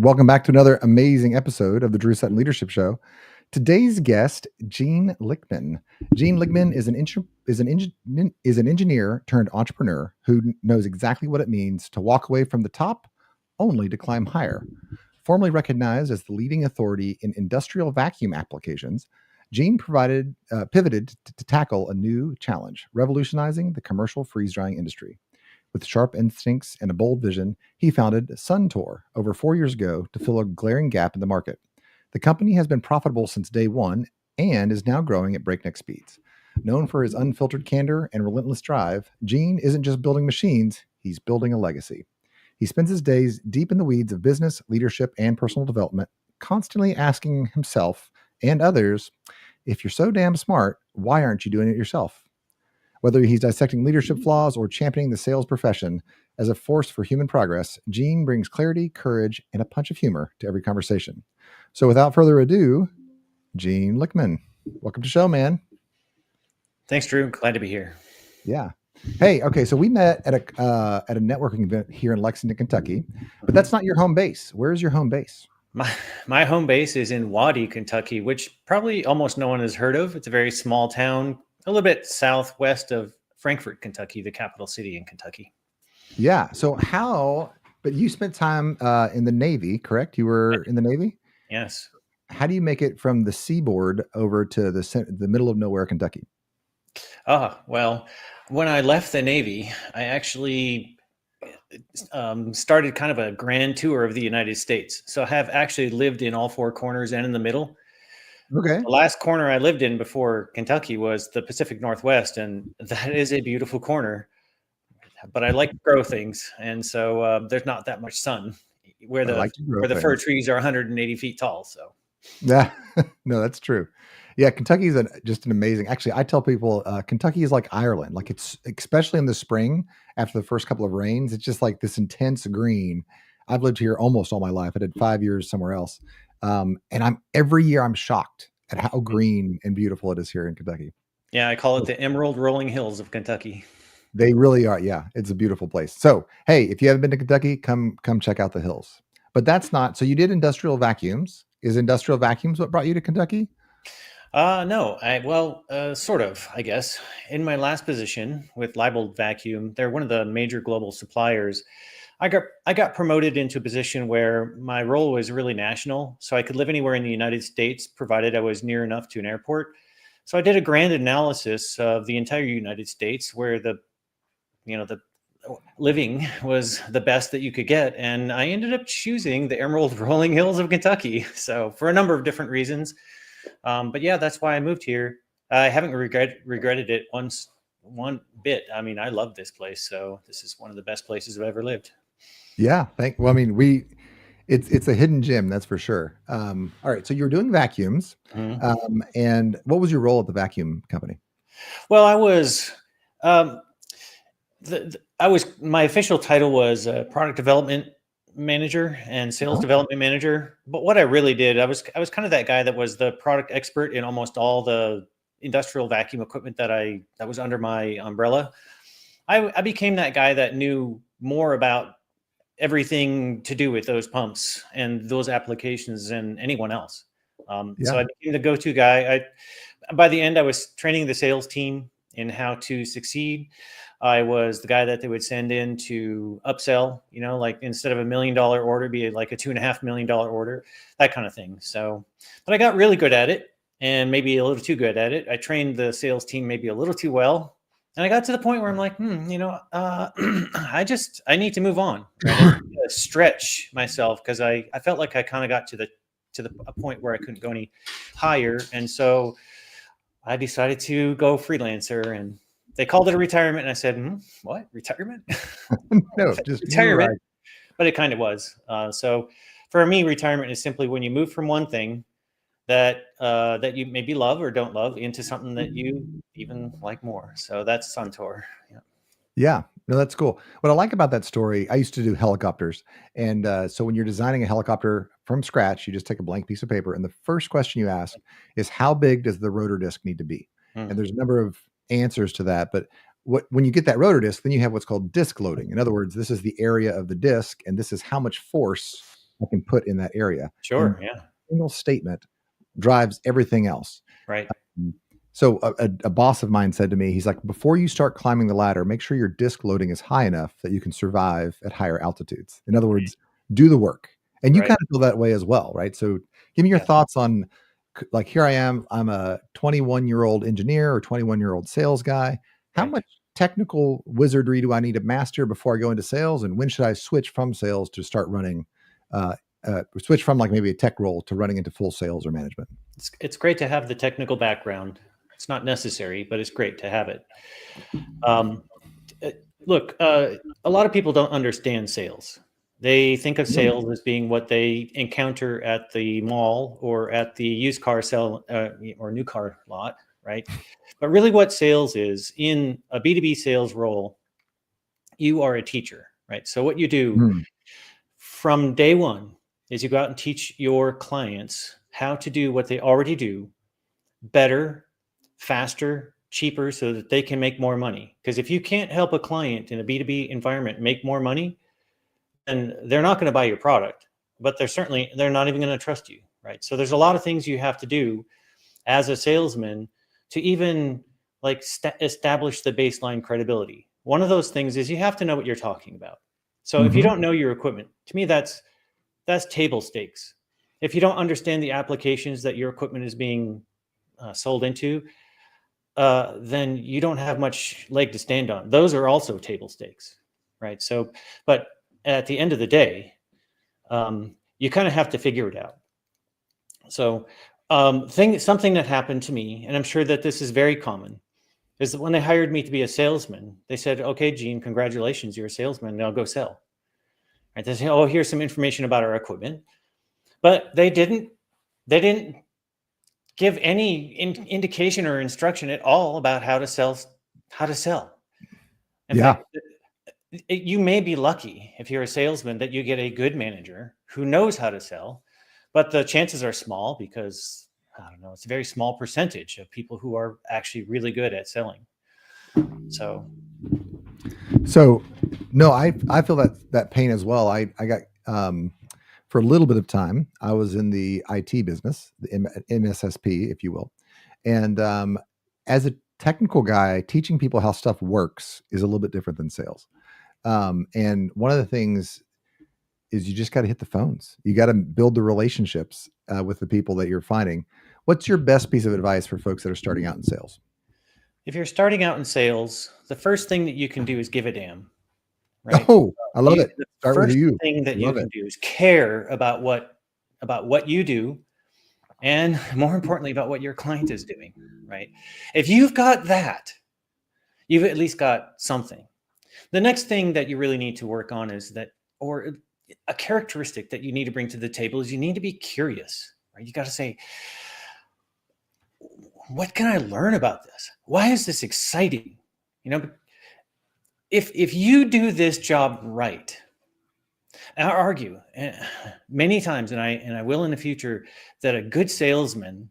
welcome back to another amazing episode of the Drew Sutton Leadership Show. Today's guest, Gene Ligman. Gene Ligman is an engineer turned entrepreneur who knows exactly what it means to walk away from the top only to climb higher. Formerly recognized as the leading authority in industrial vacuum applications, Gene pivoted to tackle a new challenge, revolutionizing the commercial freeze-drying industry. With sharp instincts and a bold vision, he founded Suntorr over 4 years ago to fill a glaring gap in the market. The company has been profitable since day one and is now growing at breakneck speeds. Known for his unfiltered candor and relentless drive, Gene isn't just building machines, he's building a legacy. He spends his days deep in the weeds of business, leadership, and personal development, constantly asking himself and others, if you're so damn smart, why aren't you doing it yourself? Whether he's dissecting leadership flaws or championing the sales profession as a force for human progress, Gene brings clarity, courage, and a punch of humor to every conversation. So without further ado, Gene Ligman, welcome to the show, man. Thanks, Drew. Glad to be here. Yeah. Hey, okay. So we met at a networking event here in Lexington, Kentucky, but that's not your home base. Where's your home base? My home base is in Waddy, Kentucky, which probably almost no one has heard of. It's a very small town, a little bit southwest of Frankfort, Kentucky, the capital city in Kentucky. Yeah. So but you spent time in the Navy, correct? You were in the Navy? Yes. How do you make it from the seaboard over to the middle of nowhere, Kentucky? Well, when I left the Navy, I actually started kind of a grand tour of the United States. So I have actually lived in all four corners and in the middle. Okay. The last corner I lived in before Kentucky was the Pacific Northwest, and that is a beautiful corner. But I like to grow things, and so there's not that much sun where the fir trees are 180 feet tall. So yeah, no, that's true. Yeah, Kentucky is just an amazing. Actually, I tell people Kentucky is like Ireland. Like it's especially in the spring after the first couple of rains, it's just like this intense green. I've lived here almost all my life. I did 5 years somewhere else. And every year I'm shocked at how green and beautiful it is here in Kentucky. Yeah, I call it the Emerald Rolling Hills of Kentucky. They really are. Yeah, it's a beautiful place. So, hey, if you haven't been to Kentucky, come check out the hills. But that's not. So you did industrial vacuums. Is industrial vacuums what brought you to Kentucky? No, sort of, I guess. In my last position with Ligman Vacuum, they're one of the major global suppliers. I got promoted into a position where my role was really national, so I could live anywhere in the United States, provided I was near enough to an airport. So I did a grand analysis of the entire United States, where the living was the best that you could get, and I ended up choosing the Emerald Rolling Hills of Kentucky. So for a number of different reasons, but yeah, that's why I moved here. I haven't regretted it one bit. I mean, I love this place, so this is one of the best places I've ever lived. Yeah. It's a hidden gem, that's for sure. All right. So you were doing vacuums. Mm-hmm. And what was your role at the vacuum company? Well, I was, my official title was product development manager and sales development manager. But what I really did, I was kind of that guy that was the product expert in almost all the industrial vacuum equipment that was under my umbrella. I became that guy that knew more about everything to do with those pumps and those applications than anyone else. So I became the go-to guy. By the end, I was training the sales team in how to succeed. I was the guy that they would send in to upsell, like instead of $1 million order, be like a $2.5 million order, that kind of thing. So, but I got really good at it, and maybe a little too good at it. I trained the sales team maybe a little too well. And I got to the point where I'm like, I need to move on, right? Stretch myself, because I felt like I kind of got to a point where I couldn't go any higher. And so I decided to go freelancer, and they called it a retirement. And I said, what? Retirement? No, just retirement. Right. But it kind of was. So for me, retirement is simply when you move from one thing that you maybe love or don't love into something that you even like more. So that's Suntorr. Yeah, no, that's cool. What I like about that story, I used to do helicopters. And so when you're designing a helicopter from scratch, you just take a blank piece of paper. And the first question you ask is, how big does the rotor disc need to be? And there's a number of answers to that. But when you get that rotor disc, then you have what's called disc loading. In other words, this is the area of the disc, and this is how much force I can put in that area. Sure. And Yeah. single statement drives everything else. Right. So a boss of mine said to me, he's like, before you start climbing the ladder, make sure your disc loading is high enough that you can survive at higher altitudes. In other words, do the work. And you Right. kind of feel that way as well, right? So give me your Yeah. thoughts on, like, here I am, I'm a 21-year-old engineer or 21-year-old sales guy. How Right. much technical wizardry do I need to master before I go into sales? And when should I switch from sales to start running, switch from like maybe a tech role to running into full sales or management? It's great to have the technical background. It's not necessary, but it's great to have it. Um, Look, a lot of people don't understand sales. They think of sales as being what they encounter at the mall or at the used car sell or new car lot, right? But really, what sales is in a B2B sales role, you are a teacher, right? So what you do Mm. from day one is you go out and teach your clients how to do what they already do better, faster, cheaper, so that they can make more money. Because if you can't help a client in a B2B environment make more money, then they're not going to buy your product, but they're not even going to trust you, right? So there's a lot of things you have to do as a salesman to even like establish the baseline credibility. One of those things is you have to know what you're talking about. So if you Mhm. don't know your equipment, to me that's table stakes. If you don't understand the applications that your equipment is being sold into, then you don't have much leg to stand on. Those are also table stakes, right? So, but at the end of the day, you kind of have to figure it out. So, something that happened to me, and I'm sure that this is very common, is that when they hired me to be a salesman, they said, "Okay, Gene, congratulations, you're a salesman. Now go sell." Right? They say, "Oh, here's some information about our equipment," but they didn't give any indication or instruction at all about how to sell. How to sell. In Yeah. fact, you may be lucky if you're a salesman that you get a good manager who knows how to sell, but the chances are small because I don't know, it's a very small percentage of people who are actually really good at selling. So, So, no, I feel that pain as well. I got for a little bit of time, I was in the IT business, the MSSP, if you will, and as a technical guy, teaching people how stuff works is a little bit different than sales. And one of the things is you just got to hit the phones. You got to build the relationships with the people that you're finding. What's your best piece of advice for folks that are starting out in sales? if you're starting out in sales, the first thing that you can do is give a damn, right? Oh, I love it. The Start with first you. thing that you Love can it. do is care about what you do, and more importantly, about what your client is doing, right? If you've got that, you've at least got something. The next thing that you really need to work on is that, or a characteristic that you need to bring to the table is you need to be curious, right? You got to say, what can I learn about this? Why is this exciting? You know, if you do this job right, I argue many times, and I will in the future, that a good salesman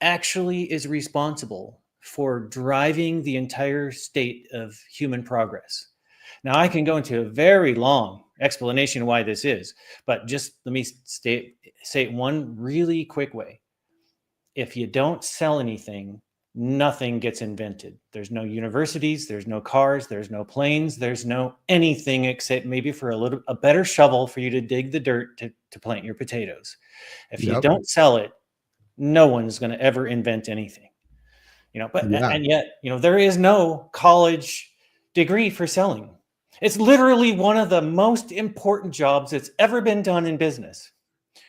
actually is responsible for driving the entire state of human progress. Now, I can go into a very long explanation why this is, but just let me say it one really quick way. If you don't sell anything, nothing gets invented. There's no universities, there's no cars, there's no planes, there's no anything except maybe for a better shovel for you to dig the dirt to plant your potatoes. If you Yep. don't sell it, no one's going to ever invent anything. But Yeah. and yet, there is no college degree for selling. It's literally one of the most important jobs that's ever been done in business,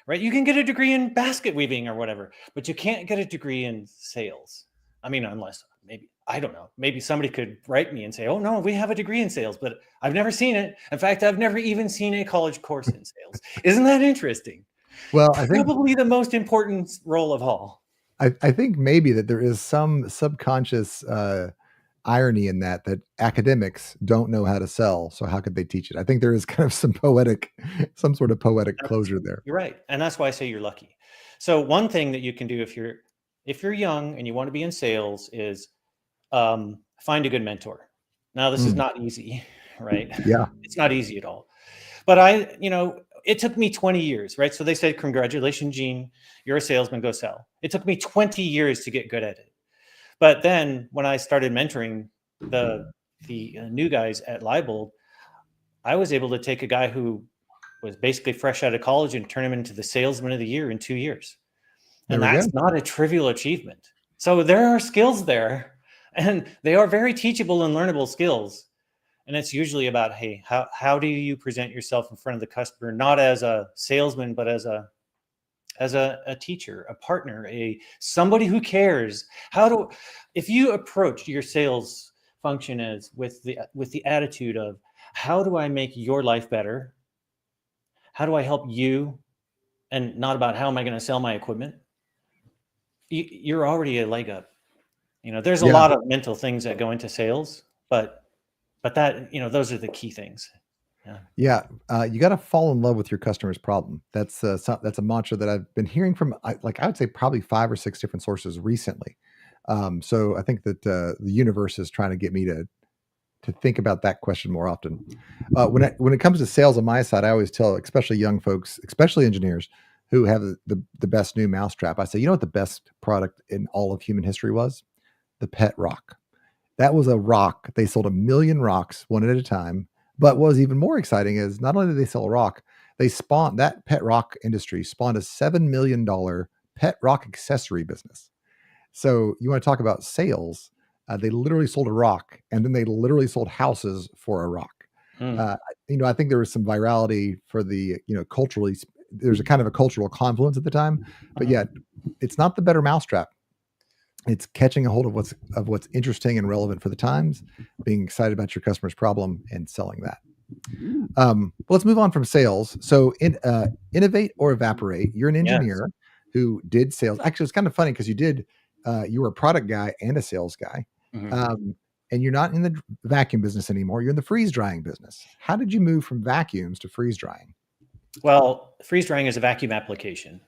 right? You can get a degree in basket weaving or whatever, but you can't get a degree in sales. I mean, unless maybe, I don't know, maybe somebody could write me and say, "Oh no, we have a degree in sales," but I've never seen it. In fact, I've never even seen a college course in sales. Isn't that interesting? Well, I think Probably the most important role of all. I think maybe that there is some subconscious irony in that academics don't know how to sell, so how could they teach it? I think there is kind of some sort of poetic That's, closure there. you're right, and that's why I say you're lucky. So one thing that you can do if you're young and you want to be in sales is find a good mentor. Now, this is Mm, not easy, right? yeah. It's not easy at all. But it took me 20 years, right? So they said, congratulations, Gene, you're a salesman, go sell. It took me 20 years to get good at it. But then when I started mentoring the new guys at Leibold, I was able to take a guy who was basically fresh out of college and turn him into the salesman of the year in 2 years. And There we go. that's not a trivial achievement. So there are skills there, and they are very teachable and learnable skills. And it's usually about, hey, how do you present yourself in front of the customer, not as a salesman, but as a teacher, a partner, somebody who cares. If you approach your sales function as with the attitude of, how do I make your life better? How do I help you? And not about, how am I going to sell my equipment? You're already a leg up. There's a lot of mental things that go into sales, but that, those are the key things. Yeah. You got to fall in love with your customer's problem. That's a mantra that I've been hearing from, I would say probably 5 or 6 different sources recently. So I think that the universe is trying to get me to think about that question more often. When it comes to sales on my side, I always tell, especially young folks, especially engineers who have the best new mousetrap, I say, you know what the best product in all of human history was? The pet rock. That was a rock. They sold 1 million rocks one at a time. But what was even more exciting is not only did they sell a rock, that pet rock industry spawned a $7 million pet rock accessory business. So you want to talk about sales? They literally sold a rock, and then they literally sold houses for a rock. I think there was some virality for the, culturally, there's a kind of a cultural confluence at the time, but yet it's not the better mousetrap. It's catching a hold of what's interesting and relevant for the times, being excited about your customer's problem and selling that. Let's move on from sales. So Innovate or Evaporate, you're an engineer who did sales. Actually, it's kind of funny because you were a product guy and a sales guy. And you're not in the vacuum business anymore. You're in the freeze drying business. How did you move from vacuums to freeze drying? Well, freeze drying is a vacuum application.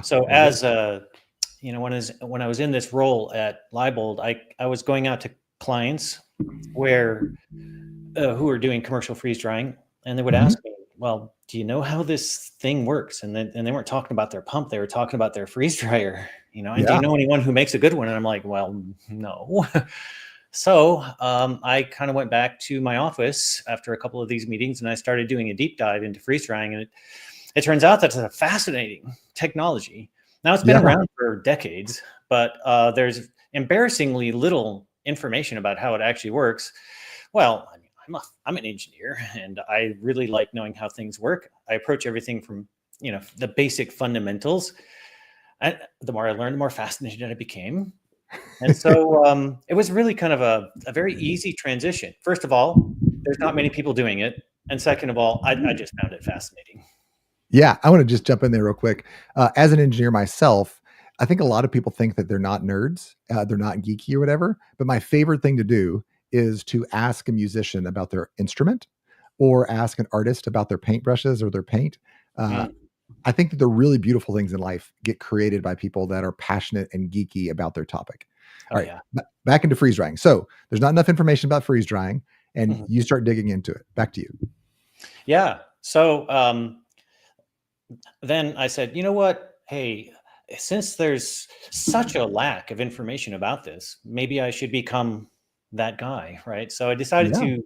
So when I was in this role at Leibold, I was going out to clients who are doing commercial freeze drying, and they would ask me, well, do you know how this thing works? And they weren't talking about their pump. They were talking about their freeze dryer, and do you know anyone who makes a good one? And I'm like, well, no. So I kind of went back to my office after a couple of these meetings, and I started doing a deep dive into freeze drying. And it turns out that's a fascinating technology. Now, it's been around for decades, but there's embarrassingly little information about how it actually works. Well, I mean, I'm an engineer, and I really like knowing how things work. I approach everything from, the basic fundamentals. And the more I learned, the more fascinated I became. And so it was really kind of a very easy transition. First of all, there's not many people doing it. And second of all, I just found it fascinating. Yeah, I want to just jump in there real quick. As an engineer myself, I think a lot of people think that they're not nerds, they're not geeky or whatever. But my favorite thing to do is to ask a musician about their instrument, or ask an artist about their paintbrushes or their paint. I think that the really beautiful things in life get created by people that are passionate and geeky about their topic. All right, back into freeze drying. So there's not enough information about freeze drying, and you start digging into it. Back to you. Yeah. So then I said, you know what? Hey, since there's such a lack of information about this, maybe I should become that guy, right? So I decided to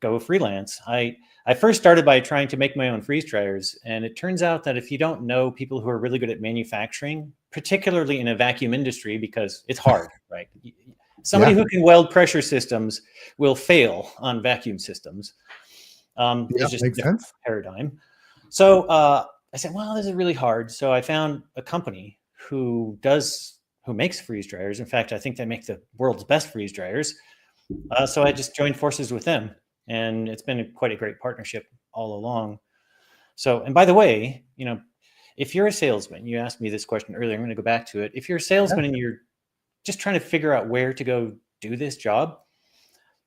go freelance. I first started by trying to make my own freeze dryers. And it turns out that if you don't know people who are really good at manufacturing, particularly in a vacuum industry, because it's hard, right? Somebody who can weld pressure systems will fail on vacuum systems. It's just a different paradigm. So I said, well, this is really hard. So I found a company who makes freeze dryers. In fact, I think they make the world's best freeze dryers. So I just joined forces with them, and it's been quite a great partnership all along. So, and by the way, if you're a salesman, you asked me this question earlier, I'm going to go back to it. If you're a salesman and you're just trying to figure out where to go do this job,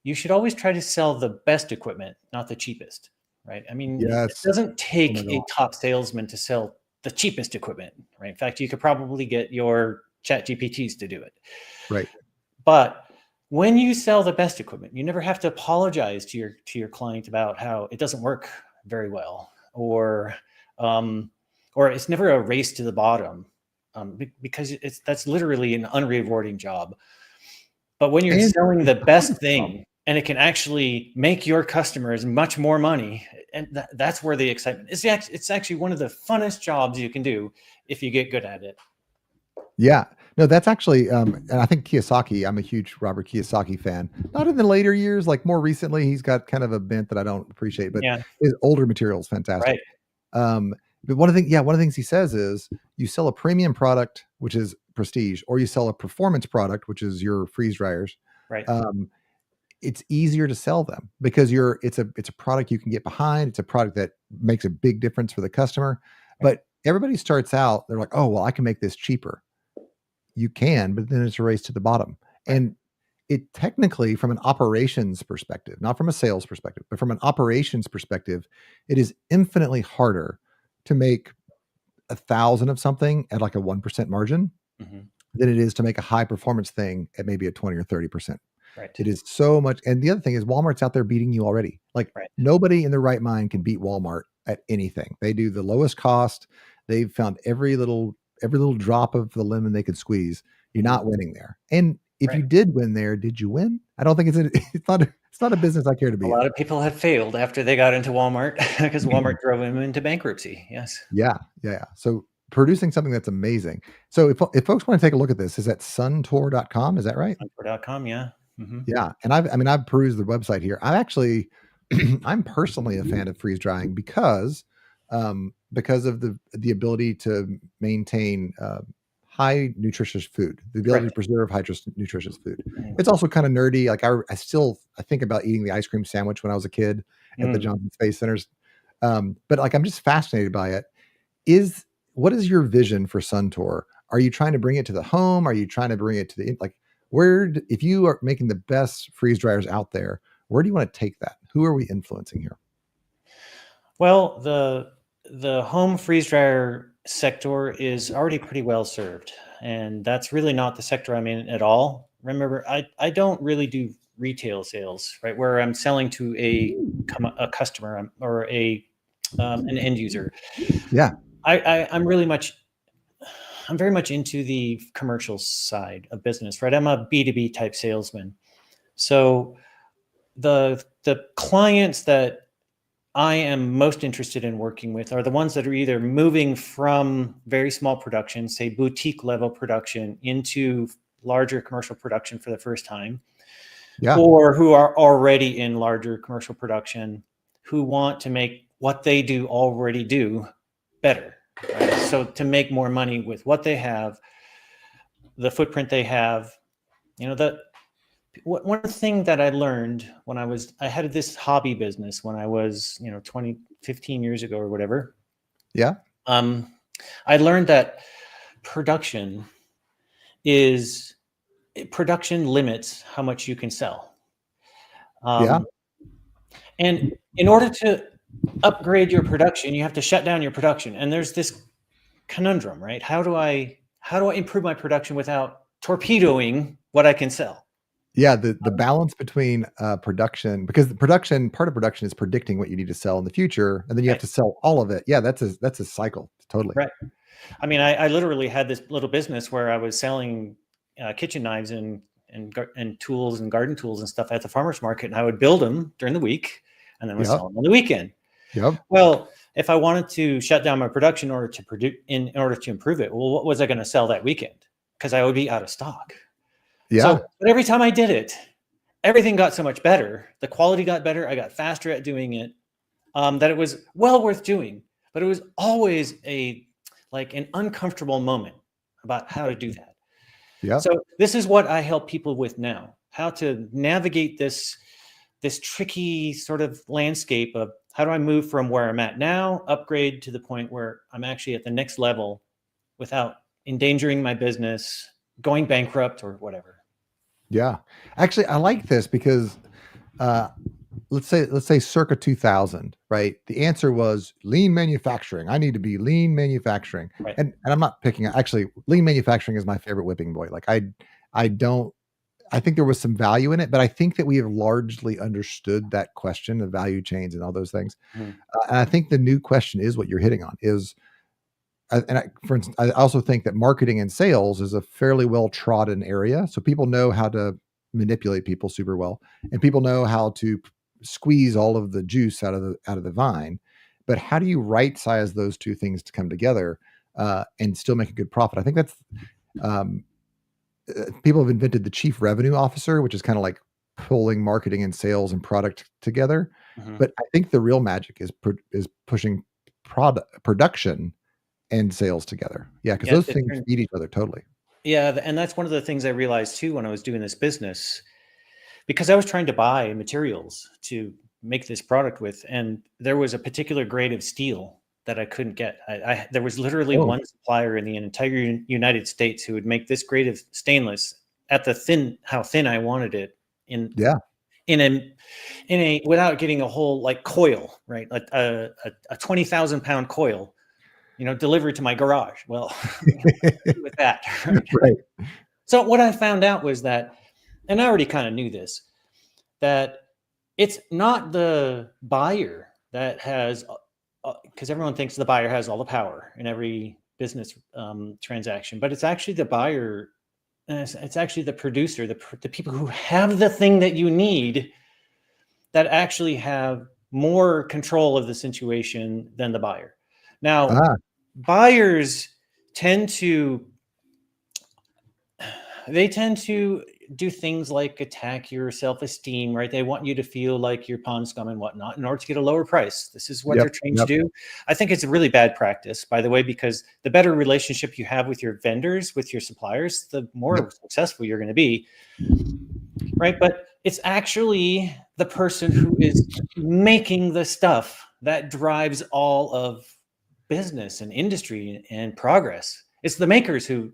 you should always try to sell the best equipment, not the cheapest, right? I mean, it doesn't take a top salesman to sell the cheapest equipment, right? In fact, you could probably get your chat GPTs to do it. Right. But when you sell the best equipment, you never have to apologize to your client about how it doesn't work very well, or or it's never a race to the bottom, because that's literally an unrewarding job. But when you're selling the best thing and it can actually make your customers much more money, and that's where the excitement is. It's actually one of the funnest jobs you can do if you get good at it. Yeah. No, that's actually, and I think Kiyosaki, I'm a huge Robert Kiyosaki fan. Not in the later years, like more recently, he's got kind of a bent that I don't appreciate, but his older material is fantastic. Right. But one of the things he says is you sell a premium product, which is prestige, or you sell a performance product, which is your freeze dryers. Right. It's easier to sell them because it's a product you can get behind. It's a product that makes a big difference for the customer. But everybody starts out, they're like, oh, well, I can make this cheaper. You can, but then it's a race to the bottom. And it technically, from an operations perspective, not from a sales perspective, but from an operations perspective, it is infinitely harder to make 1,000 of something at like a 1% margin than it is to make a high performance thing at maybe a 20 or 30%. Right. It is so much. And the other thing is Walmart's out there beating you already. Like nobody in their right mind can beat Walmart at anything. They do the lowest cost. They've found every little drop of the lemon they could squeeze. You're not winning there. And if you did win there, did you win? I don't think it's not a business I care to be in. A lot of people have failed after they got into Walmart because Walmart drove them into bankruptcy. Yes. Yeah. So producing something that's amazing. So if folks want to take a look at this, is at suntorr.com? Is that right? Suntorr.com. Yeah. Mm-hmm. Yeah. And I've perused the website here. I'm personally a fan of freeze drying because of the ability to maintain high nutritious food, the ability to preserve nutritious food. It's also kind of nerdy. Like I think about eating the ice cream sandwich when I was a kid at the Johnson Space Centers. But like, I'm just fascinated by it. What is your vision for Suntorr? Are you trying to bring it to the home? Are you trying to bring it to if you are making the best freeze dryers out there, where do you want to take that? Who are we influencing here? Well, the home freeze dryer sector is already pretty well served, and that's really not the sector I'm in at all. Remember, I don't really do retail sales, right, where I'm selling to a customer or an end user. Yeah, I'm very much into the commercial side of business, right? I'm a B2B type salesman. So the clients that I am most interested in working with are the ones that are either moving from very small production, say boutique level production, into larger commercial production for the first time, or who are already in larger commercial production, who want to make what they already do better. Right? So to make more money with what they have, the footprint they have, one thing that I learned when I had this hobby business when I was, 15 years ago or whatever. Yeah. I learned that production limits how much you can sell. And in order to upgrade your production, you have to shut down your production. And there's this conundrum, right? How do I improve my production without torpedoing what I can sell? Yeah, the balance between production, because part of production is predicting what you need to sell in the future, and then you have to sell all of it. Yeah, that's a cycle. Totally. Right. I mean, I literally had this little business where I was selling kitchen knives and tools and garden tools and stuff at the farmer's market, and I would build them during the week and then sell them on the weekend. Yep. Well, if I wanted to shut down my production in order to improve it, well, what was I going to sell that weekend? Because I would be out of stock. Yeah. So, but every time I did it, everything got so much better. The quality got better. I got faster at doing it. That it was well worth doing. But it was always an uncomfortable moment about how to do that. Yeah. So this is what I help people with now: how to navigate this tricky sort of landscape of how do I move from where I'm at now, upgrade to the point where I'm actually at the next level without endangering my business, going bankrupt or whatever. Yeah. Actually, I like this because let's say circa 2000, right? The answer was lean manufacturing. I need to be lean manufacturing. And I'm not picking, actually, lean manufacturing is my favorite whipping boy. Like I I think there was some value in it, but I think that we have largely understood that question of value chains and all those things. Mhm. And I think the new question is what you're hitting on is, for instance, I also think that marketing and sales is a fairly well trodden area. So people know how to manipulate people super well, and people know how to squeeze all of the juice out of the vine. But how do you right size those two things to come together and still make a good profit? I think that's um, people have invented the chief revenue officer, which is kind of like pulling marketing and sales and product together. Mhm. But I think the real magic is pushing production and sales together. Yeah, because Yeah, those things feed each other totally. yeah, and that's one of the things I realized too when I was doing this business, because I was trying to buy materials to make this product with, and there was a particular grade of steel that I couldn't get. There was literally Oh, one supplier in the entire United States who would make this grade of stainless at the how thin I wanted it in yeah. in a without getting a whole like coil, right? Like a 20,000 pound coil, delivered to my garage. Well, with that, right? Right. So what I found out was that, and I already kind of knew this, that it's not the buyer that has, because everyone thinks the buyer has all the power in every business transaction, but it's actually the buyer. It's actually the producer, the people who have the thing that you need that actually have more control of the situation than the buyer. Now, Ah, buyers tend to do things like attack your self-esteem, right? They want you to feel like you're pond scum and whatnot in order to get a lower price. This is what they're yep, trained to yep. do. I think it's a really bad practice, by the way, because the better relationship you have with your vendors, with your suppliers, the more Yep. successful you're going to be, right? But it's actually the person who is making the stuff that drives all of business and industry and progress. It's the makers who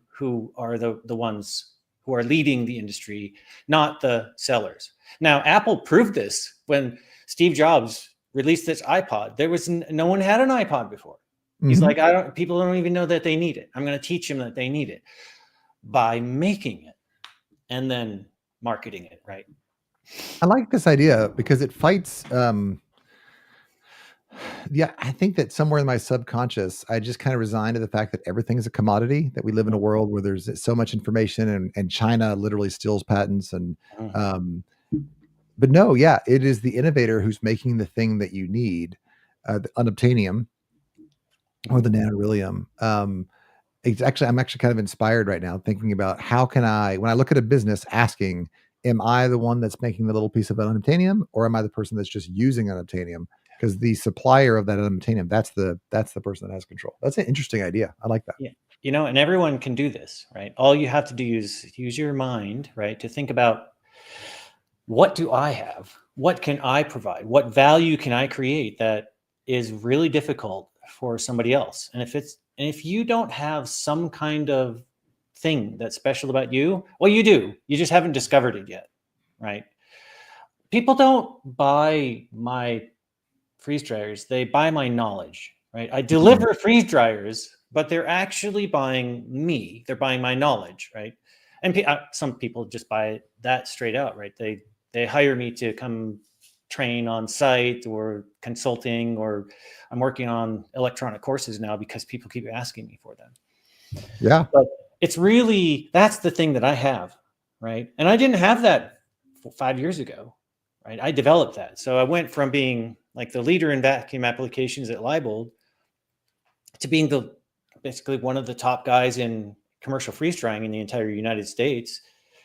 are the ones who are leading the industry, not the sellers. Now, Apple proved this when Steve Jobs released this iPod. There was no one had an iPod before. He's Mhm. like, people don't even know that they need it. I'm going to teach them that they need it by making it and then marketing it, right? I like this idea because it fights. Yeah, I think that somewhere in my subconscious, I just kind of resigned to the fact that everything is a commodity. That we live in a world where there's so much information, and China literally steals patents. And Mhm. um, but no, yeah, it is the innovator who's making the thing that you need, the unobtainium or the Mhm. nanberyllium. I'm actually kind of inspired right now thinking about how can I, when I look at a business, asking, am I the one that's making the little piece of unobtainium, or am I the person that's just using unobtainium? Because the supplier of that unobtainium, that's the person that has control. That's an interesting idea. I like that. Yeah. And everyone can do this, right? All you have to do is use your mind, right, to think about, what do I have? What can I provide? What value can I create that is really difficult for somebody else? And if you don't have some kind of thing that's special about you, well, you do. You just haven't discovered it yet, right? People don't buy my freeze dryers, they buy my knowledge, right? I Mhm. deliver freeze dryers, but they're actually buying me. They're buying my knowledge, right? And some people just buy that straight out, right? They hire me to come train on site or consulting, or I'm working on electronic courses now because people keep asking me for them. Yeah. But it's really, that's the thing that I have, right? And I didn't have that 5 years ago, right? I developed that. So I went from being like the leader in vacuum applications at Leibold to being basically one of the top guys in commercial freeze drying in the entire United States.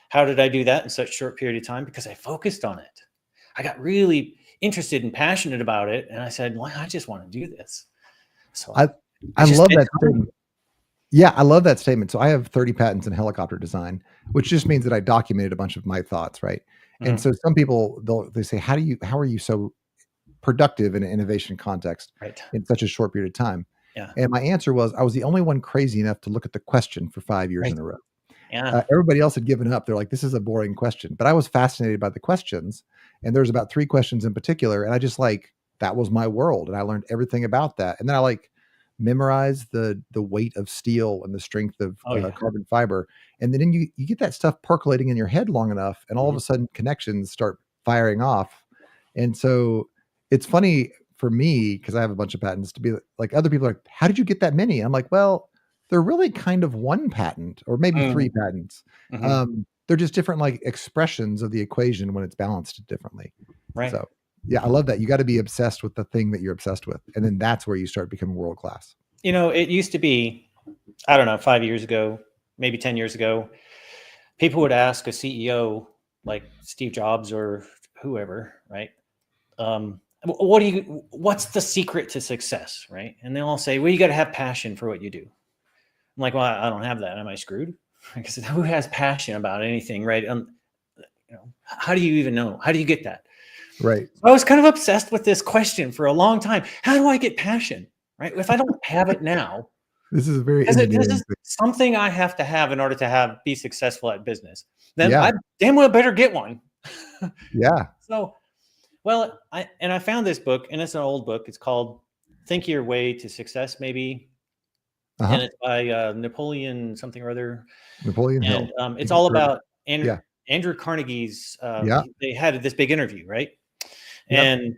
How did I do that in such a short period of time? Because I focused on it. I got really interested and passionate about it, and I said, "Well, I just want to do this." So I I I just love spent that time. statement. Yeah, I love that statement. So I have 30 patents in helicopter design, which just means that I documented a bunch of my thoughts, right? And Mhm. so some people they say, how are you so productive in an innovation context Right. in such a short period of time? Yeah. And my answer was, I was the only one crazy enough to look at the question for 5 years Right. in a row. Yeah. Everybody else had given up. They're like, this is a boring question. But I was fascinated by the questions. And there's about three questions in particular. And I just like, that was my world. And I learned everything about that. And then I like memorized the weight of steel and the strength of Oh yeah. carbon fiber. And then you get that stuff percolating in your head long enough, and all of a sudden connections start firing off. And so it's funny for me, because I have a bunch of patents, to be like, other people are like, how did you get that many? I'm like, well, they're really kind of one patent or maybe three patents. They're just different like expressions of the equation when it's balanced differently. Right. So yeah, I love that. You got to be obsessed with the thing that you're obsessed with. And then that's where you start becoming world class. You know, it used to be, I don't know, 5 years ago, maybe 10 years ago, people would ask a CEO like Steve Jobs or whoever, right? What's the secret to success, right? And they'll all say, well, you got to have passion for what you do. I'm like, well, I don't have that. Am I screwed? Because who has passion about anything, right? You know, how do you even know? How do you get that? Right. So I was kind of obsessed with this question for a long time. How do I get passion, right? If I don't have it now, this is a very this is something I have to have in order to be successful at business. Then I damn well better get one. Yeah. So, well, I found this book, and it's an old book. It's called Think Your Way to Success, maybe. And it's by Napoleon something or other. Napoleon Hill. And it's all about Andrew Carnegie's. They had this big interview, right? And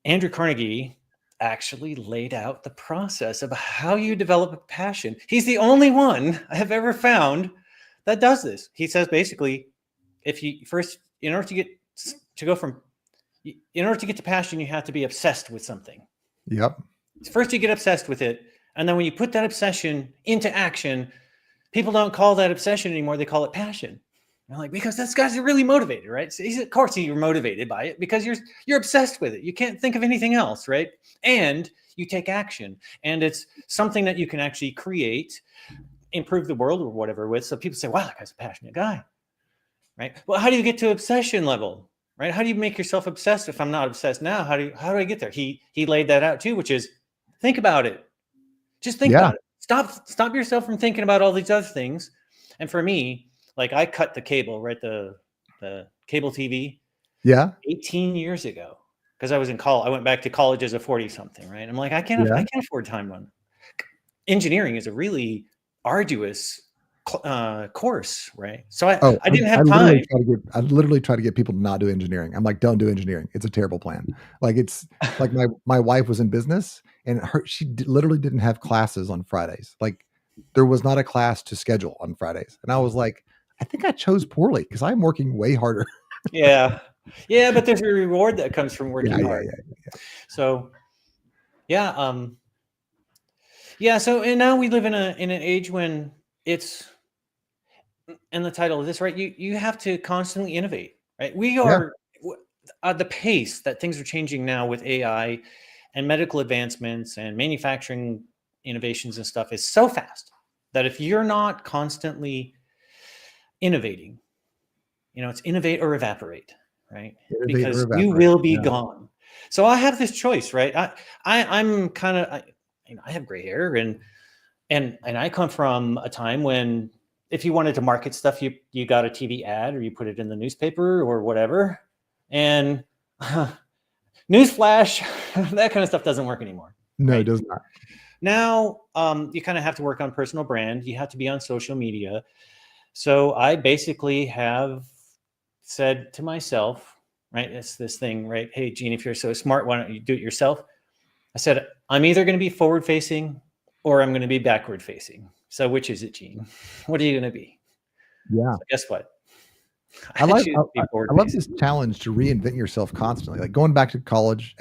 Andrew Carnegie actually laid out the process of how you develop a passion. He's the only one I have ever found that does this. He says basically, if you first, in order to get to passion, you have to be obsessed with something. Yep. First, you get obsessed with it. And then when you put that obsession into action, people don't call that obsession anymore. They call it passion. I'm like, because this guy's really motivated, right? So of course you're motivated by it because you're obsessed with it. You can't think of anything else, right? And you take action. And it's something that you can actually create, improve the world or whatever with. So people say, wow, that guy's a passionate guy, right? Well, how do you get to obsession level, right? How do you make yourself obsessed? If I'm not obsessed now, how do I get there? He laid that out too, which is think about it. Just think about it. Stop yourself from thinking about all these other things. And for me, like I cut the cable, right? The cable TV. Yeah. 18 years ago, because I was in college. I went back to college as a 40-something, right? I'm like, I can't afford time run. Engineering is a really arduous course, right? So I didn't have time. I literally try to get people to not do engineering. I'm like, don't do engineering. It's a terrible plan. Like it's like my wife was in business, and she literally didn't have classes on Fridays. Like there was not a class to schedule on Fridays, and I was like, I think I chose poorly because I'm working way harder. Yeah, but there's a reward that comes from working hard. Yeah. So, So, and now we live in an age when it's. And the title of this, right? You have to constantly innovate, right? We are at the pace that things are changing now with AI and medical advancements and manufacturing innovations and stuff is so fast that if you're not constantly innovating, it's innovate or evaporate, right? Because you will be gone. So I have this choice, right? I'm kind of, I have gray hair and I come from a time when if you wanted to market stuff, you got a TV ad or you put it in the newspaper or whatever. And newsflash, that kind of stuff doesn't work anymore. No, right? It does not. Now, you kind of have to work on personal brand. You have to be on social media. So I basically have said to myself, right, it's this thing, right? Hey, Gene, if you're so smart, why don't you do it yourself? I said, I'm either going to be forward facing or I'm going to be backward facing. So which is it, Gene? What are you going to be? Yeah. So guess what? I love this challenge to reinvent yourself constantly. Like going back to college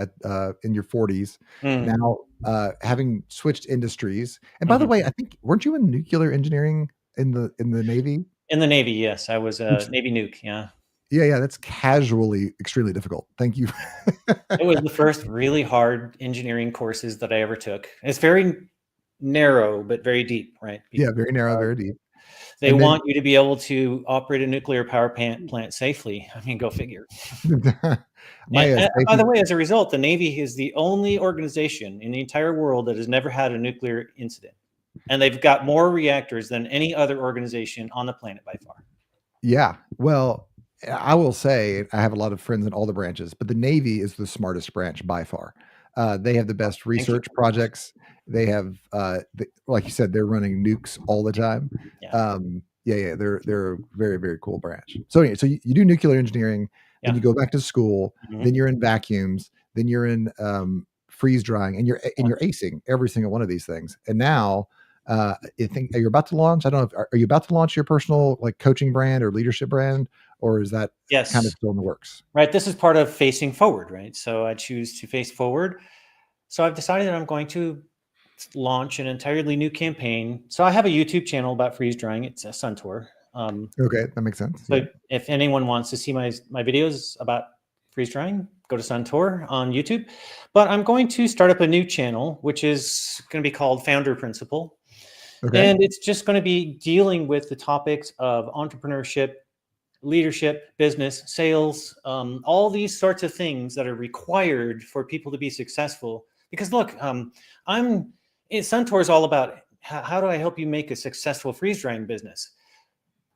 in your 40s, now having switched industries. And by the way, I think weren't you in nuclear engineering in the Navy? In the Navy, yes, I was a Navy nuke. Yeah. Yeah, that's casually extremely difficult. Thank you. It was the first really hard engineering courses that I ever took. It's very narrow, but very deep, right? Very narrow, very deep. They want you to be able to operate a nuclear power plant safely. I mean, go figure. By the way, as a result, the Navy is the only organization in the entire world that has never had a nuclear incident. And they've got more reactors than any other organization on the planet by far. Yeah. Well, I will say I have a lot of friends in all the branches, but the Navy is the smartest branch by far. They have the best research projects. They have, like you said, they're running nukes all the time. Yeah. Yeah. They're a very, very cool branch. So anyway, so you do nuclear engineering, then Yeah. you go back to school, Mhm. then you're in vacuums, then you're in freeze drying, and Yeah. you're acing every single one of these things. And now, I think, are you about to launch? I don't know. Are you about to launch your personal like coaching brand or leadership brand, or is that kind of Yes. still in the works? Right. This is part of facing forward, right? So I choose to face forward. So I've decided that I'm going to launch an entirely new campaign. So I have a YouTube channel about freeze drying. It's a Suntorr. Okay, that makes sense. So Yeah. if anyone wants to see my videos about freeze drying, go to Suntorr on YouTube. But I'm going to start up a new channel, which is going to be called Founder Principle. Okay. And it's just going to be dealing with the topics of entrepreneurship, leadership, business, sales, all these sorts of things that are required for people to be successful. Because look, Suntour is all about how do I help you make a successful freeze drying business?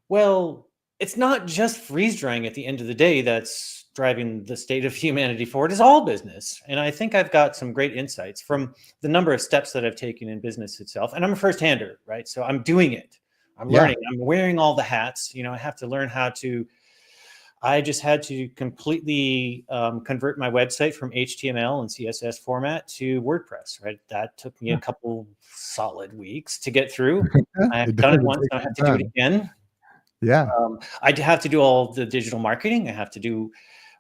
Well, it's not just freeze drying at the end of the day that's driving the state of humanity forward. It's all business. And I think I've got some great insights from the number of steps that I've taken in business itself. And I'm a first-hander, right? So I'm doing it. I'm Yeah. learning. I'm wearing all the hats. I have to learn how to. I just had to completely convert my website from HTML and CSS format to WordPress, right? That took me a couple solid weeks to get through. I've It done it does. It once, takes and I some have to do it time. again. Yeah. I have to do all the digital marketing. I have to do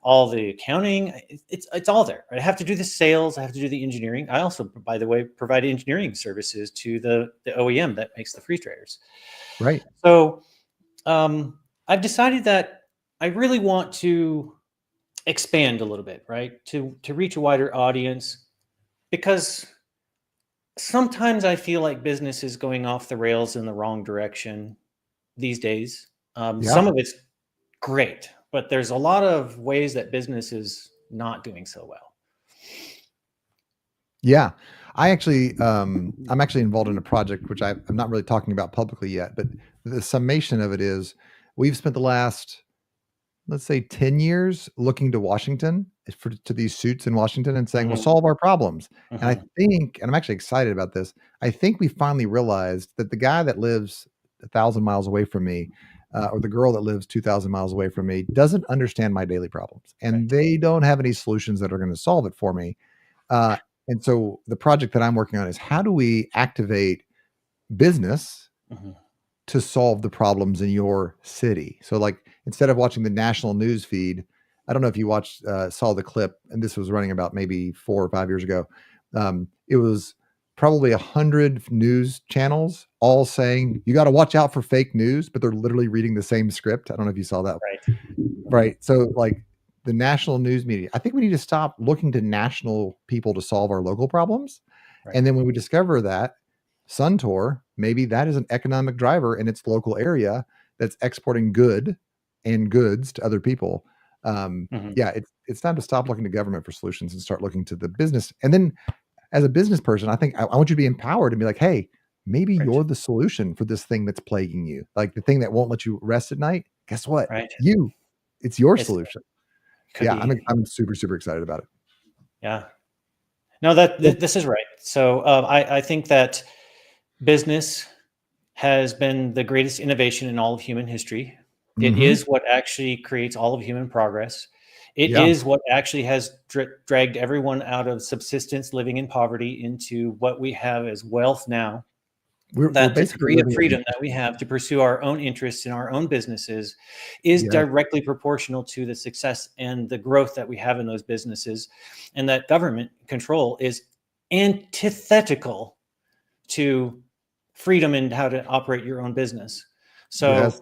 all the accounting. It's all there. Right? I have to do the sales. I have to do the engineering. I also, by the way, provide engineering services to the OEM that makes the freeze dryers. Right. So I've decided that I really want to expand a little bit, right? To reach a wider audience, because sometimes I feel like business is going off the rails in the wrong direction these days. Yeah. Some of it's great, but there's a lot of ways that business is not doing so well. Yeah. I'm actually involved in a project which I'm not really talking about publicly yet, but the summation of it is we've spent the last, let's say, 10 years looking to Washington to these suits in Washington and saying, "Well, Mhm, solve our problems." And I mhm, think, and I'm actually excited about this. I think we finally realized that the guy that lives 1,000 miles away from me, or the girl that lives 2,000 miles away from me, doesn't understand my daily problems, and right. they don't have any solutions that are going to solve it for me. Uh, and so the project that I'm working on is how do we activate business Mhm, to solve the problems in your city? So, like, instead of watching the national news feed, I don't know if you saw the clip, and this was running about maybe 4 or 5 years ago. It was probably 100 news channels all saying you got to watch out for fake news, but they're literally reading the same script. I don't know if you saw that. right. Right. So, like, the national news media, I think we need to stop looking to national people to solve our local problems. Right. And then when we discover that Suntour, maybe that is an economic driver in its local area that's exporting goods to other people. Mhm, Yeah, it's time to stop looking to government for solutions and start looking to the business. And then, as a business person, I think I want you to be empowered and be like, hey, maybe right. you're the solution for this thing that's plaguing you, like the thing that won't let you rest at night. Guess what? Right. It's your It's solution. could Yeah, be. I'm super, super excited about it. Yeah. No, that Well, this is right. So I think that business has been the greatest innovation in all of human history. It mhm. is what actually creates all of human progress. It Yeah, is what actually has dragged everyone out of subsistence, living in poverty, into what we have as wealth now. we're That the basically degree of living in freedom that we have to pursue our own interests in our own businesses is yeah, directly proportional to the success and the growth that we have in those businesses. And that government control is antithetical to freedom in how to operate your own business. yes. So,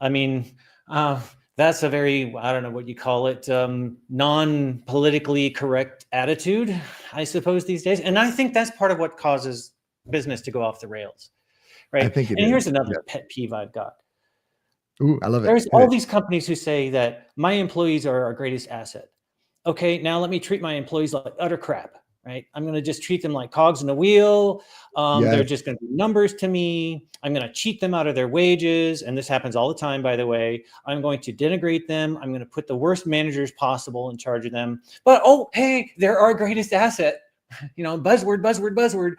I mean, uh, that's a very, I don't know what you call it, non-politically correct attitude, I suppose, these days. And I think that's part of what causes business to go off the rails, I right? think it And here's is. another Yeah. pet peeve I've got. Ooh, I love it. There's Hit all it. these companies who say that my employees are our greatest asset. Okay, now let me treat my employees like utter crap, right? I'm going to just treat them like cogs in a wheel. They're Yes. just going to be numbers to me. I'm going to cheat them out of their wages. And this happens all the time, by the way. I'm going to denigrate them. I'm going to put the worst managers possible in charge of them. But, oh, hey, they're our greatest asset. Buzzword, buzzword, buzzword.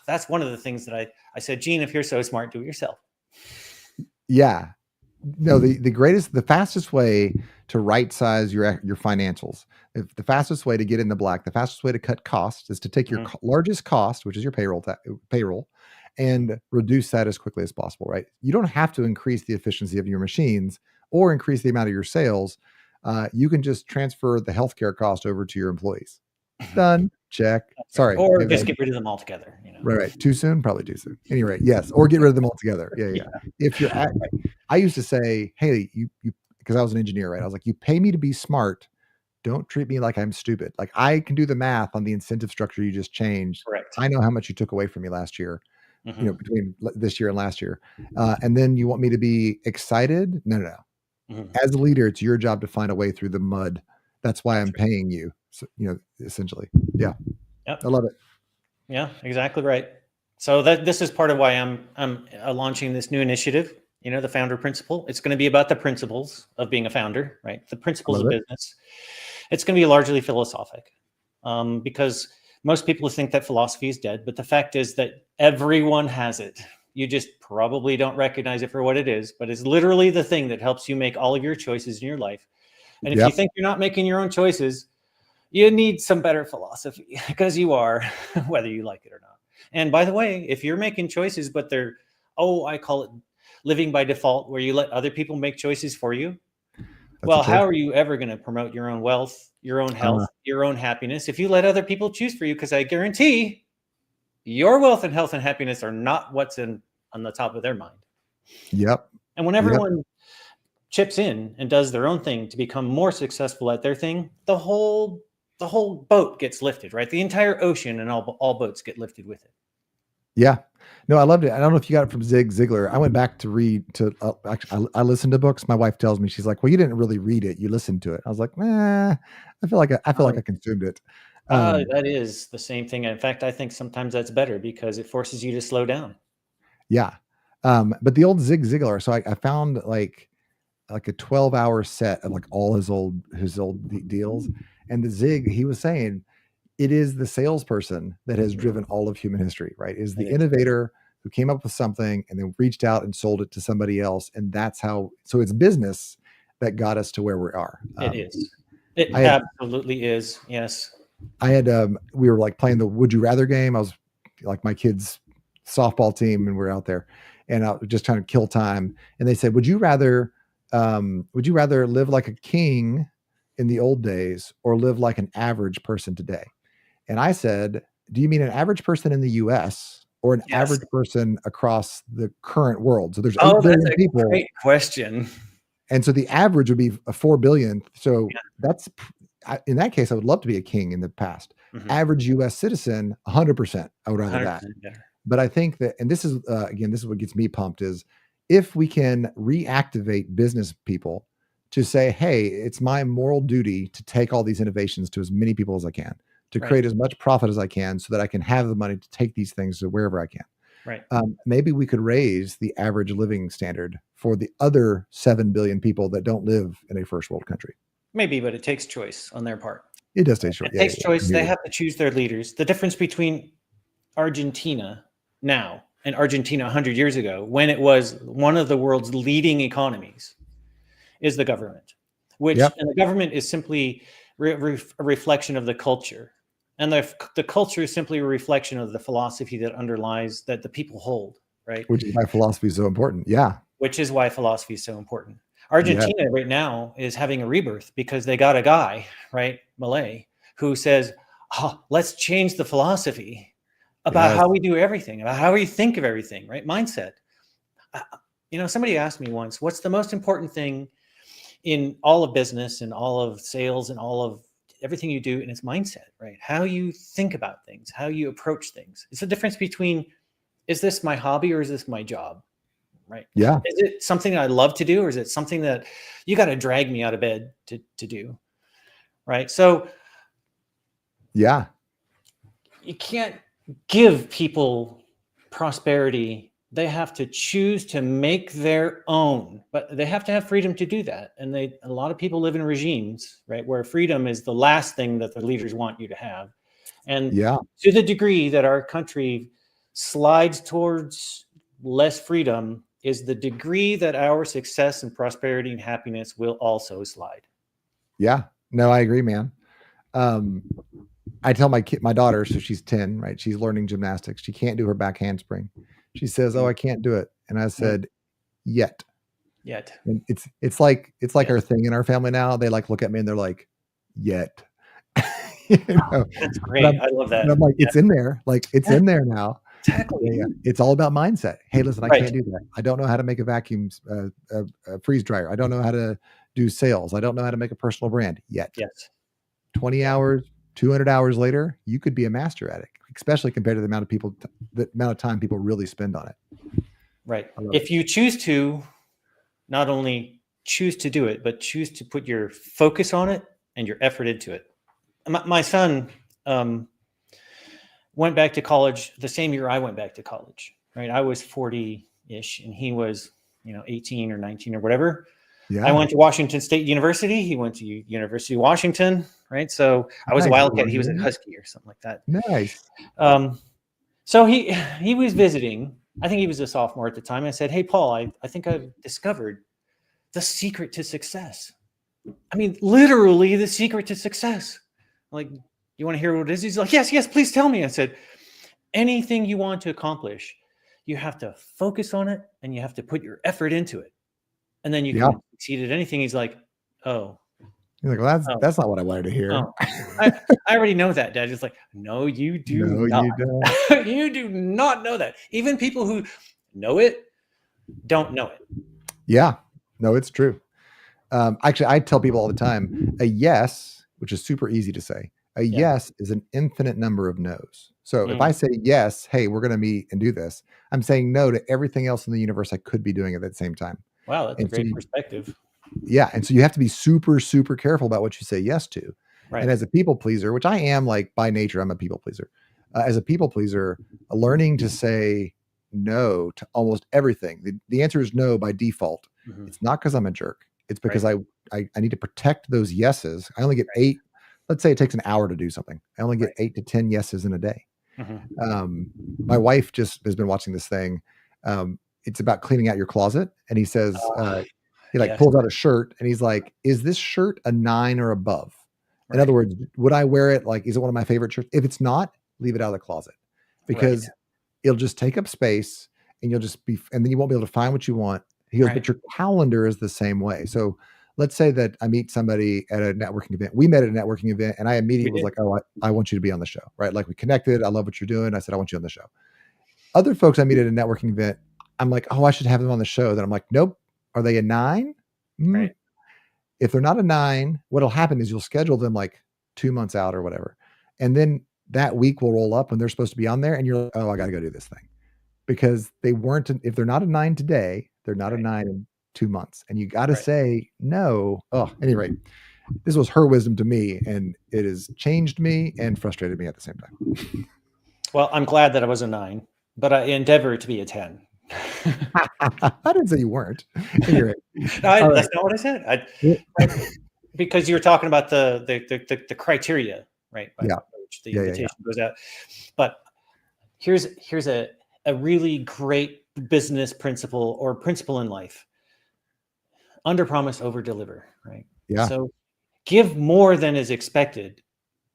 That's one of the things that I said, Gene, if you're so smart, do it yourself. Yeah. No, the fastest way to right size your financials, the fastest way to get in the black, the fastest way to cut costs is to take your Mhm. largest cost, which is your payroll, and reduce that as quickly as possible. Right? You don't have to increase the efficiency of your machines or increase the amount of your sales. You can just transfer the healthcare cost over to your employees. Done. Check. That's right. Sorry. Or Maybe just get rid of them altogether, right, right. Too soon? Probably too soon. Anyway, yes. Or get rid of them altogether. Yeah, Yeah. yeah. If you're at, I used to say, hey, because I was an engineer, right? I was like, you pay me to be smart. Don't treat me like I'm stupid. Like I can do the math on the incentive structure you just changed. Correct. I know how much you took away from me last year, Mhm. between this year and last year. And then you want me to be excited? No, no, no. Mhm. As a leader, it's your job to find a way through the mud. That's why That's I'm right. paying you. So, essentially. Yeah. I Yep. love it. Yeah, exactly right. So this is part of why I'm launching this new initiative. The founder principle. It's going to be about the principles of being a founder, right? The I principles love of it. business. It's going to be largely philosophic, because most people think that philosophy is dead, but the fact is that everyone has it. You just probably don't recognize it for what it is, but it's literally the thing that helps you make all of your choices in your life. And if you Yep. think you're not making your own choices, you need some better philosophy because you are, whether you like it or not. And by the way, if you're making choices, but they're, I call it living by default, where you let other people make choices for you. That's a Well, choice. how are you ever going to promote your own wealth, your own Uh, health, your own happiness if you let other people choose for you? Because I guarantee your wealth and health and happiness are not what's on the top of their mind. yep. And when Yep. everyone chips in and does their own thing to become more successful at their thing, the whole boat gets lifted, right? The entire ocean and all boats get lifted with it. Yeah. No, I loved it. I don't know if you got it from Zig Ziglar. I went back to read to actually, I listened to books. My wife tells me, she's like, "Well, you didn't really read it. You listened to it." I was like, "Nah, I feel like Um, I consumed it." Um, that is the same thing. In fact, I think sometimes that's better because it forces you to slow down. yeah. But the old Zig Ziglar. So I found like a 12-hour set of like all his old deals, and the Zig, he was saying, it is the salesperson that has driven all of human history, right? Is the It is. innovator who came up with something and then reached out and sold it to somebody else. And that's how, so it's business that got us to where we are. It is. It I had, absolutely is. Yes. we were like playing the would you rather game. I was like my kids' softball team and we're out there and I was just trying to kill time. And they said, would you rather live like a king in the old days or live like an average person today? And I said, do you mean an average person in the US or an Yes. average person across the current world? So there's 8 Oh, that's billion a people. great question. And so the average would be a 4 billion. So Yeah. in that case, I would love to be a king in the past. Mhm. Average US citizen, 100%. I would rather that. 100% better. But I think that, and this is, again, this is what gets me pumped is if we can reactivate business people to say, hey, it's my moral duty to take all these innovations to as many people as I can, to Right. create as much profit as I can so that I can have the money to take these things to wherever I can. Right. Maybe we could raise the average living standard for the other 7 billion people that don't live in a first world country. Maybe, but it takes choice on their part. It does stay short. It Yeah, yeah, takes yeah. I choice. hear They you. have to choose their leaders. The difference between Argentina now and Argentina 100 years ago, when it was one of the world's leading economies, is the government, Yep. and the government is simply a reflection of the culture. And the culture is simply a reflection of the philosophy that underlies that the people hold, right? Which is why philosophy is so important. Yeah. Which is why philosophy is so important. Yeah. Argentina right now is having a rebirth because they got a guy, right, Malay, who says, let's change the philosophy about Yes. how we do everything, about how we think of everything, right? Mindset. Somebody asked me once, what's the most important thing in all of business and all of sales and all of everything you do? And it's mindset, right? How you think about things, how you approach things. It's the difference between, is this my hobby or is this my job? Right? Yeah. Is it something that I love to do, or is it something that you got to drag me out of bed to do? Right. So Yeah. you can't give people prosperity. They have to choose to make their own, but they have to have freedom to do that. And a lot of people live in regimes, right, where freedom is the last thing that the leaders want you to have. And Yeah. to the degree that our country slides towards less freedom, is the degree that our success and prosperity and happiness will also slide. Yeah, no, I agree, man. I tell my daughter, so she's 10, right? She's learning gymnastics. She can't do her back handspring. She says, "Oh, I can't do it." And I said, "Yet." And it's like our thing in our family now. They like look at me and they're like, "Yet." That's great. I love that. I'm like, it's in there. Like, it's in there now. Exactly. Yeah. It's all about mindset. Hey, listen, I can't do that. I don't know how to make a vacuum freeze dryer. I don't know how to do sales. I don't know how to make a personal brand yet. Yes. 20 hours, 200 hours later, you could be a master at it, especially compared to the amount of time people really spend on it. Right. If you choose to not only choose to do it, but choose to put your focus on it and your effort into it. My son went back to college the same year I went back to college, right? I was 40-ish and he was, 18 or 19 or whatever. Yeah. I went to Washington State University. He went to University of Washington, right? So I was a Wildcat. He was a Husky or something like that. Nice. So he was visiting. I think he was a sophomore at the time. I said, "Hey, Paul, I think I've discovered the secret to success. I mean, literally the secret to success. Like, you want to hear what it is?" He's like, yes, please tell me. I said, anything you want to accomplish, you have to focus on it and you have to put your effort into it. And then you can succeed at anything. He's like, oh. He's like, well, that's not what I wanted to hear. Oh. I already know that, Dad. He's like, no, you do not. You don't. You do not know that. Even people who know it don't know it. Yeah, no, it's true. Actually, I tell people all the time, a yes, which is super easy to say, yes is an infinite number of no's. So if I say yes, hey, we're going to meet and do this, I'm saying no to everything else in the universe I could be doing at that same time. Wow, that's a great perspective. Yeah. And so you have to be super, super careful about what you say yes to. Right. And as a people pleaser, which I am, like, by nature, I'm a people pleaser. As a people pleaser, learning to say no to almost everything. The answer is no by default. Mm-hmm. It's not because I'm a jerk. It's because I need to protect those yeses. I only get 8. Let's say it takes an hour to do something. I only get 8 to 10 yeses in a day. Mm-hmm. My wife just has been watching this thing. It's about cleaning out your closet. And he says, he pulls out a shirt and he's like, is this shirt a 9 or above? In other words, would I wear it? Like, is it one of my favorite shirts? If it's not, leave it out of the closet, because it'll just take up space and you'll just be, and then you won't be able to find what you want. He goes, but your calendar is the same way. So let's say that I meet somebody at a networking event. We met at a networking event and I immediately was like, oh, I want you to be on the show, right? Like, we connected. I love what you're doing. I said, I want you on the show. Other folks I meet at a networking event, I'm like, oh, I should have them on the show. Then I'm like, nope. Are they a 9? Right. If they're not a 9, what'll happen is you'll schedule them like 2 months out or whatever. And then that week will roll up when they're supposed to be on there. And you're like, oh, I got to go do this thing, because they weren't, if they're not a 9 today, they're not a 9 in 2 months. And you got to say no. Oh, anyway, this was her wisdom to me, and it has changed me and frustrated me at the same time. Well, I'm glad that I was a 9, but I endeavor to be a 10. I didn't say you weren't. You're right. No, that's not what I said. Because you were talking about the criteria, right? By which the invitation goes out. But here's a really great business principle, or principle in life: under promise, over deliver. Right. Yeah. So give more than is expected.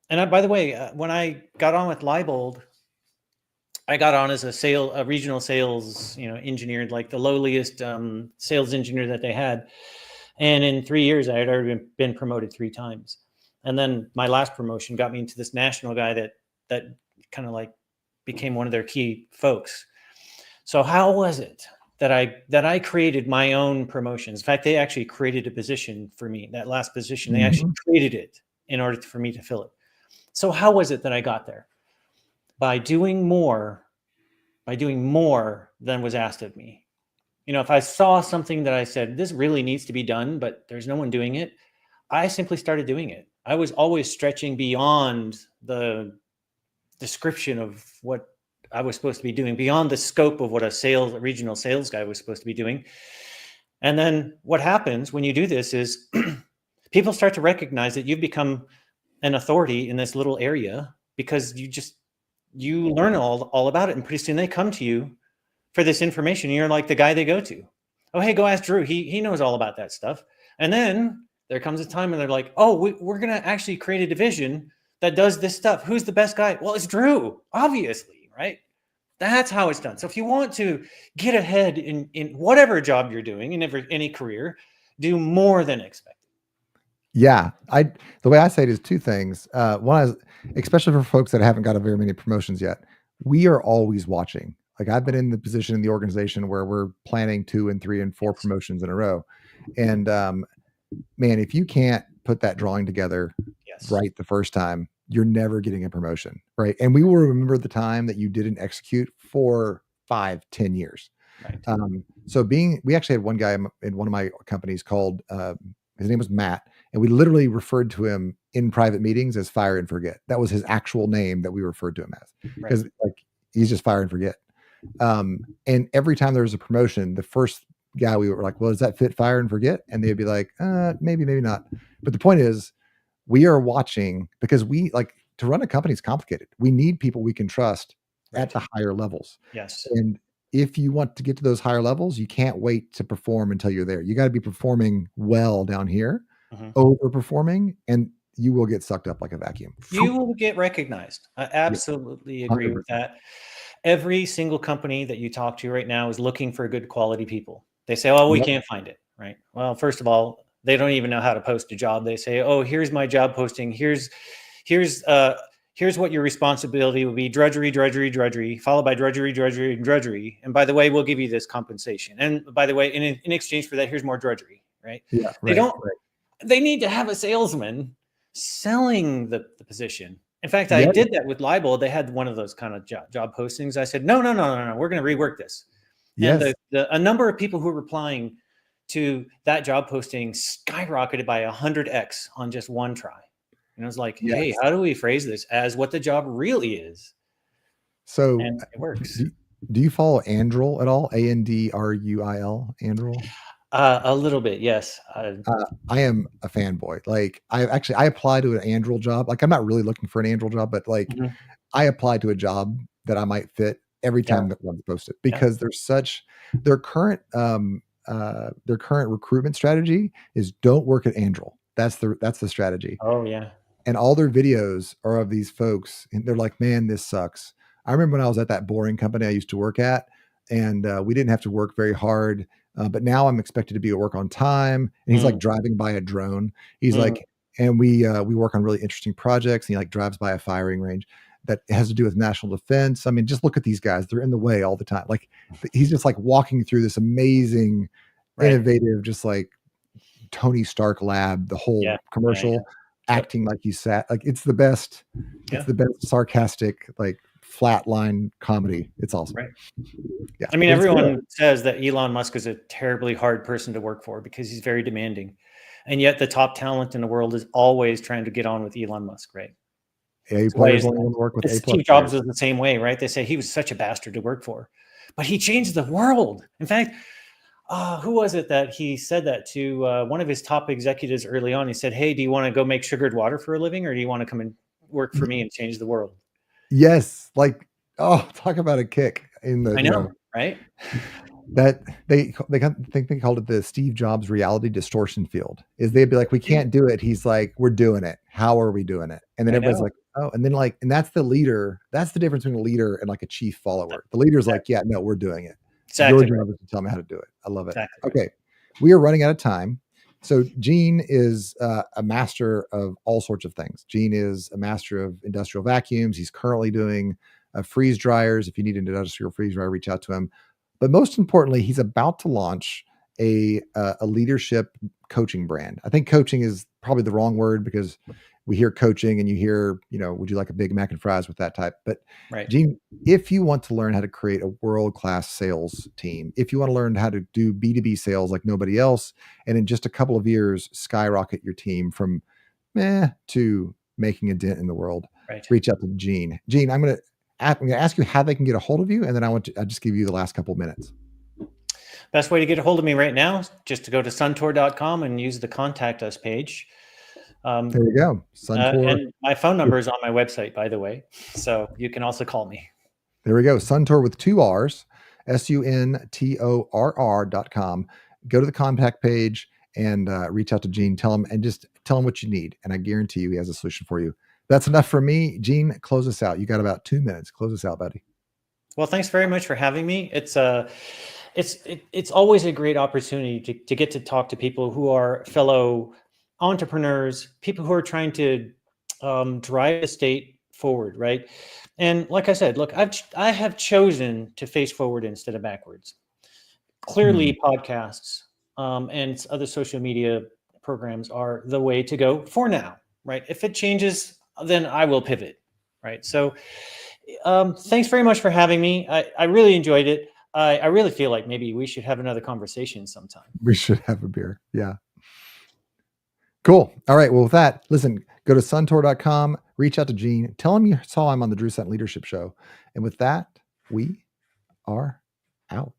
And by the way, when I got on with Leibold, I got on as a regional sales, engineer, like the lowliest sales engineer that they had. And in 3 years, I had already been promoted 3 times. And then my last promotion got me into this national guy that kind of like became one of their key folks. So how was it that I created my own promotions? In fact, they actually created a position for me. That last position, they actually created it in order for me to fill it. So how was it that I got there? By doing more than was asked of me. If I saw something that I said, this really needs to be done, but there's no one doing it, I simply started doing it. I was always stretching beyond the description of what I was supposed to be doing, beyond the scope of what a regional sales guy was supposed to be doing. And then what happens when you do this is people start to recognize that you've become an authority in this little area, because you learn all about it, and pretty soon they come to you for this information. You're like the guy they go to. Oh, hey, go ask Drew. He knows all about that stuff. And then there comes a time when they're like, oh, we're going to actually create a division that does this stuff. Who's the best guy? Well, it's Drew, obviously, right? That's how it's done. So if you want to get ahead in whatever job you're doing, in any career, do more than expected. Yeah, the way I say it is two things. One is, especially for folks that haven't got very many promotions yet, we are always watching. Like I've been in the position in the organization where we're planning 2 and 3 and 4 promotions in a row. And man, if you can't put that drawing together right the first time, you're never getting a promotion, right? And we will remember the time that you didn't execute for 5-10 years. Right. So we actually had one guy in one of my companies called, his name was Matt, and we literally referred to him in private meetings as fire and forget. That was his actual name that we referred to him as, because like he's just fire and forget. And every time there was a promotion, the first guy we were like, well, does that fit fire and forget? And they'd be like, maybe not. But the point is, we are watching, because to run a company is complicated. We need people we can trust at the higher levels. Yes. And if you want to get to those higher levels, you can't wait to perform until you're there. You got to be performing well down here, overperforming, and you will get sucked up like a vacuum. You will get recognized. I absolutely agree 100%. with that. Every single company that you talk to right now is looking for good quality people. They say, oh, we can't find it, right? Well, first of all, they don't even know how to post a job. They say, oh, here's my job posting. Here's what your responsibility will be: drudgery, followed by drudgery. And by the way, we'll give you this compensation. And by the way, in exchange for that, here's more drudgery, right? Yeah, they need to have a salesman selling the position. In fact, I did that with Libel. They had one of those kind of job postings. I said, no, we're going to rework this. Yes. And a number of people who were replying to that job posting skyrocketed by 100x on just one try. And I was like, hey, how do we phrase this as what the job really is? So and it works. Do you follow Andril at all? Andruil, Andril? A little bit, yes. I am a fanboy. Like I applied to an Andril job. Like I'm not really looking for an Andril job, but like I applied to a job that I might fit every time that one's posted, because their current recruitment strategy is don't work at Andril. That's the strategy. Oh yeah. And all their videos are of these folks, and they're like, man, this sucks. I remember when I was at that boring company I used to work at, and we didn't have to work very hard. But now I'm expected to be at work on time. And he's like driving by a drone. He's like, and we work on really interesting projects. And he like drives by a firing range that has to do with national defense. I mean, just look at these guys. They're in the way all the time. Like he's just like walking through this amazing, innovative, just like Tony Stark lab, the whole commercial, acting like he's like, it's the best, it's the best sarcastic, like flatline comedy. It's awesome. Right. Yeah. I mean, everyone says that Elon Musk is a terribly hard person to work for because he's very demanding. And yet the top talent in the world is always trying to get on with Elon Musk, right? A players only want to work with A+. Steve Jobs was the same way, right? They say he was such a bastard to work for, but he changed the world. In fact, who was it that he said that to? One of his top executives early on. He said, hey, do you want to go make sugared water for a living, or do you want to come and work for me and change the world? Yes. Like, talk about a kick in the, I know, right? That they think they called it the Steve Jobs reality distortion field. Is they'd be like, we can't do it. He's like, we're doing it. How are we doing it? And then everybody's like, oh, and then like, and that's the leader. That's the difference between a leader and like a chief follower. The leader's like, yeah, no, we're doing it. Exactly. Your job is to tell me how to do it. I love it. Exactly. Okay. We are running out of time. So Gene is a master of all sorts of things. Gene is a master of industrial vacuums. He's currently doing freeze dryers. If you need an industrial freeze dryer, reach out to him. But most importantly, he's about to launch a leadership coaching brand. I think coaching is probably the wrong word, because we hear coaching and you hear, would you like a Big Mac and fries with that type? But Gene, if you want to learn how to create a world-class sales team, if you want to learn how to do B2B sales like nobody else, and in just a couple of years, skyrocket your team from to making a dent in the world, reach out to Gene. Gene, I'm going to ask you how they can get a hold of you, and then I'll just give you the last couple of minutes. Best way to get a hold of me right now is just to go to suntorr.com and use the contact us page. There you go. Suntorr. And my phone number is on my website, by the way. So you can also call me. There we go. Suntorr with 2 R's. SUNTORR.com. Go to the contact page and reach out to Gene. Tell him what you need. And I guarantee you he has a solution for you. That's enough for me. Gene, close us out. You got about 2 minutes. Close us out, buddy. Well, thanks very much for having me. It's always a great opportunity to get to talk to people who are fellow entrepreneurs, people who are trying to drive the state forward, right? And like I said, look, I have chosen to face forward instead of backwards. Clearly, podcasts and other social media programs are the way to go for now, right? If it changes, then I will pivot, right? So thanks very much for having me. I really enjoyed it. I really feel like maybe we should have another conversation sometime. We should have a beer. Yeah. Cool. All right. Well, with that, listen, go to suntorr.com, reach out to Gene, tell him you saw him on the Drew Sutton Leadership Show. And with that, we are out.